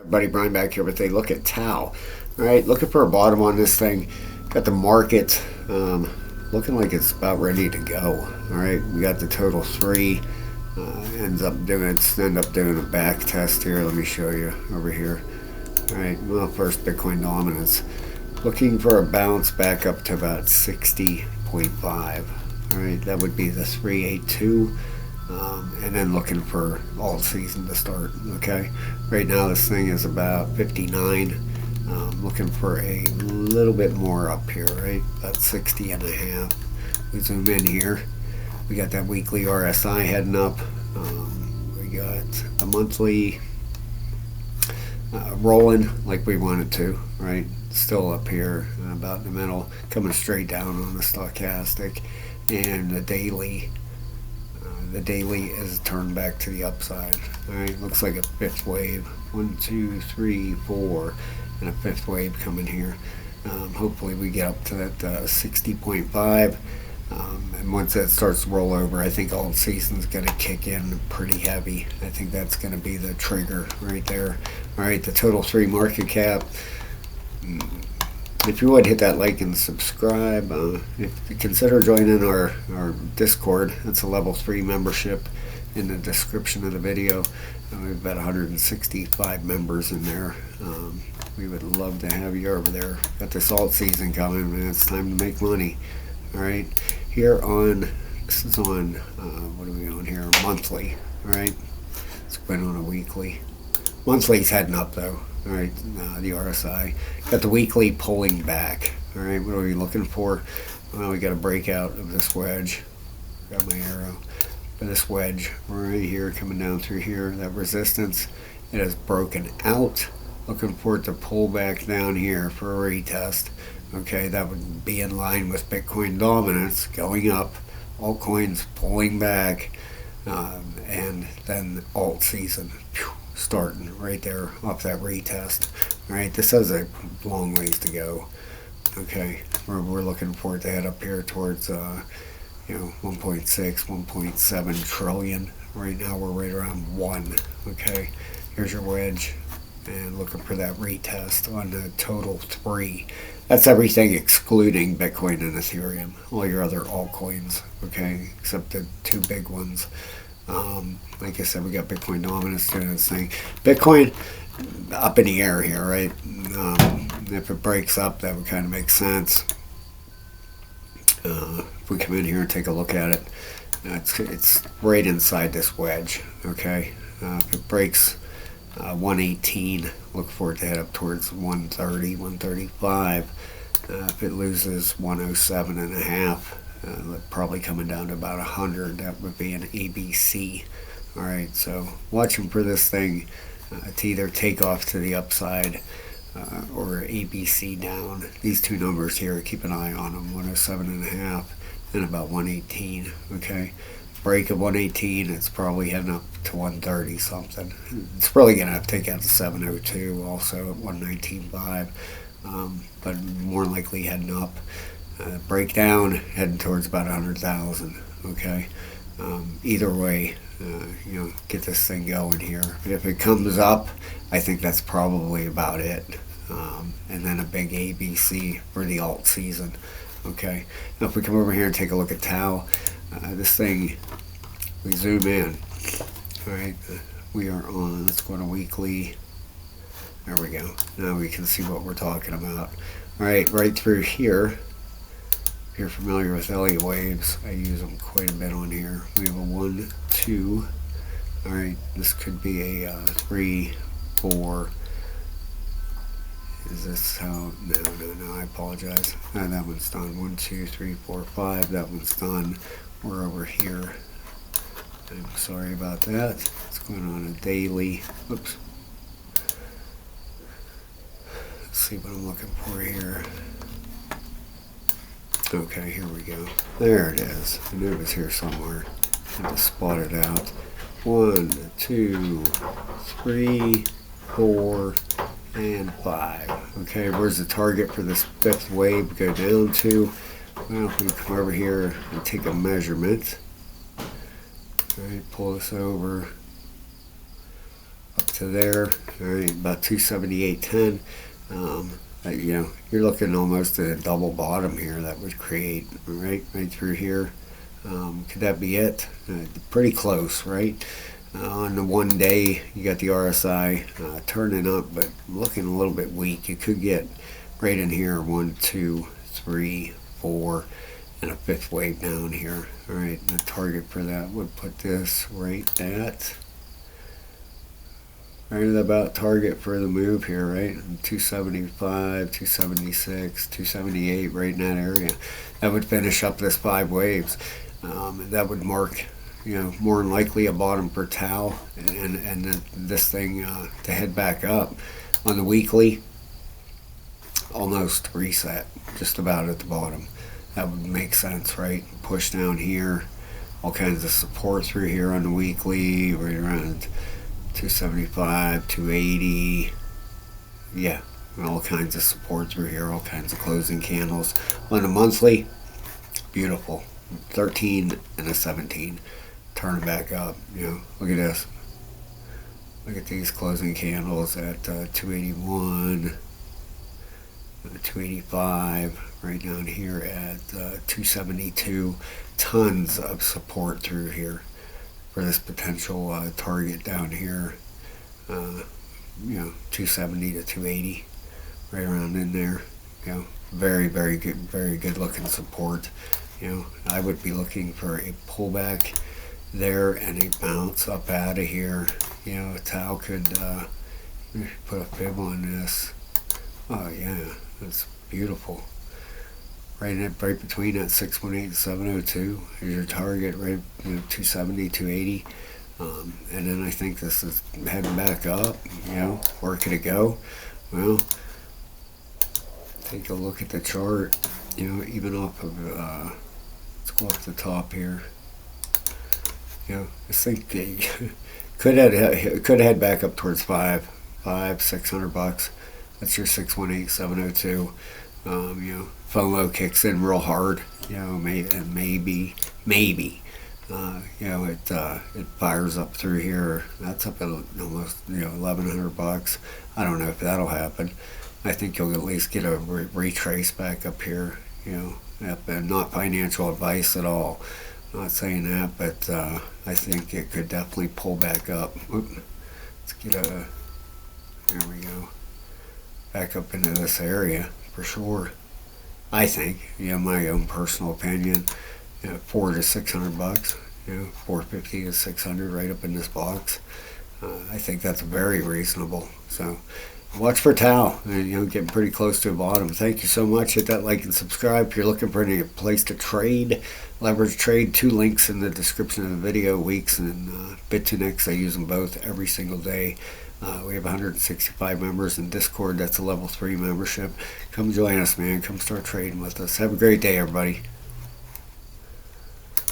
Buddy Brian back here with a look at Tao. All right, looking for a bottom on this thing. Got the market looking like it's about ready to go. All right, we got the total 3. End up doing a back test here. Let me show you over here. All right, well, first Bitcoin dominance. Looking for a bounce back up to about 60.5. All right, that would be the 382. And then looking for Altseason to start. Okay, right now this thing is about 59. Looking for a little bit more up here, right? About 60 and a half. We zoom in here. We got that weekly RSI heading up. We got the monthly rolling like we want it to, right? Still up here, about in the middle, coming straight down on the stochastic, and the daily. The daily is turned back to the upside. All right, looks like a fifth wave. 1, 2, 3, 4, and a fifth wave coming here. Hopefully we get up to that 60.5. And once that starts to roll over, I think Altseason's going to kick in pretty heavy. I think that's going to be the trigger right there. All right, the total 3 market cap. If you would, hit that like and subscribe. If you consider joining our Discord, it's a level 3 membership in the description of the video. We've got 165 members in there. We would love to have you over there. Got this Altseason coming, man. It's time to make money. All right, this is on, what are we on here? Monthly. All right, it's going on a weekly. Monthly's heading up though. All right, the RSI. Got the weekly pulling back. All right, what are we looking for? Well, we got a breakout of this wedge. Got my arrow. But this wedge right here coming down through here, that resistance, it has broken out. Looking for it to pull back down here for a retest. Okay, that would be in line with Bitcoin dominance going up, altcoins pulling back, and then Altseason starting right there off that retest. All right, this has a long ways to go. Okay, we're looking for it to head up here towards 1.6, 1.7 trillion. Right now we're right around 1. Okay, here's your wedge, and looking for that retest on the total 3. That's everything excluding Bitcoin and Ethereum, all your other altcoins, okay, except the 2 big ones. Like I said, we got Bitcoin dominance doing this thing. Bitcoin up in the air here, right? If it breaks up, that would kind of make sense. If we come in here and take a look at it, it's right inside this wedge, okay? If it breaks 118, look for it to head up towards 130, 135. If it loses 107 and a half, probably coming down to about 100, that would be an ABC. All right, so watching for this thing to either take off to the upside or ABC down. These 2 numbers here, keep an eye on them, 107 and a half and about 118. Okay, break of 118, it's probably heading up to 130 something. It's probably gonna have to take out the 702 also at 119.5, but more likely heading up. Breakdown heading towards about 100,000. Okay, either way, get this thing going here. If it comes up, I think that's probably about it. And then a big ABC for the Altseason. Okay, now if we come over here and take a look at Tao, this thing, we zoom in. All right, we are on, let's go on a weekly. There we go. Now we can see what we're talking about. All right, right through here. If you're familiar with Elliott waves, I use them quite a bit on here. We have a 1, 2. All right, this could be a 3, 4. Is this how? No, I apologize. That one's done. 1, 2, 3, 4, 5. That one's done. We're over here. I'm sorry about that. It's going on a daily. Oops. Let's see what I'm looking for here. Okay, here we go. There it is. I knew it was here somewhere. I had to spot it out. 1, 2, 3, 4, and 5. Okay, where's the target for this 5th wave go down to? Well, if we come over here and take a measurement. All right, pull this over up to to there. All right, about 278.10. You know, you're looking almost at a double bottom here that would create right through here. Could that be it? Pretty close, right? On the 1 day, you got the RSI turning up, but looking a little bit weak. You could get right in here, 1, 2, 3, 4, and a fifth wave down here. All right, the target for that would put this right at about target for the move here, right? 275, 276, 278, right in that area. That would finish up this 5 waves. That would mark, you know, more than likely a bottom for Tao, and this thing to head back up. On the weekly, almost reset, just about at the bottom. That would make sense, right? Push down here, all kinds of support through here on the weekly, right around 275, 280. Yeah, all kinds of support through here, all kinds of closing candles. On the monthly, beautiful. 13 and a 17. Turn back up. You know, look at this. Look at these closing candles at 281, 285, right down here at 272. Tons of support through here for this potential target down here, you know, 270 to 280, right around in there. You know, very good looking support. You know, I would be looking for a pullback there and a bounce up out of here. You know, Tao could put a fib on this. Oh yeah, that's beautiful. Right between that 618 and 702 is your target, right? You know, 270, 280. And then I think this is heading back up. You know, where could it go? Well, take a look at the chart. You know, even off of, let's go up the top here. You know, I think could head back up towards 600 bucks. That's your 618, 702. You know, FOMO kicks in real hard. You know, maybe. You know, it fires up through here. That's up at almost, you know, 1,100 bucks. I don't know if that'll happen. I think you'll at least get a retrace back up here. You know, not financial advice at all. Not saying that, but I think it could definitely pull back up. Let's get there we go. Back up into this area for sure. I think, you know, my own personal opinion, you know, 400 to 600 bucks, you know, 450 to 600 right up in this box. I think that's very reasonable. So watch for Tao, and you know, getting pretty close to the bottom. Thank you so much. Hit that like and subscribe if you're looking for any place to trade, leverage trade. 2 links in the description of the video. Weeks and Bittensor. I use them both every single day. We have 165 members in Discord. That's a level 3 membership. Come join us, man. Come start trading with us. Have a great day, everybody.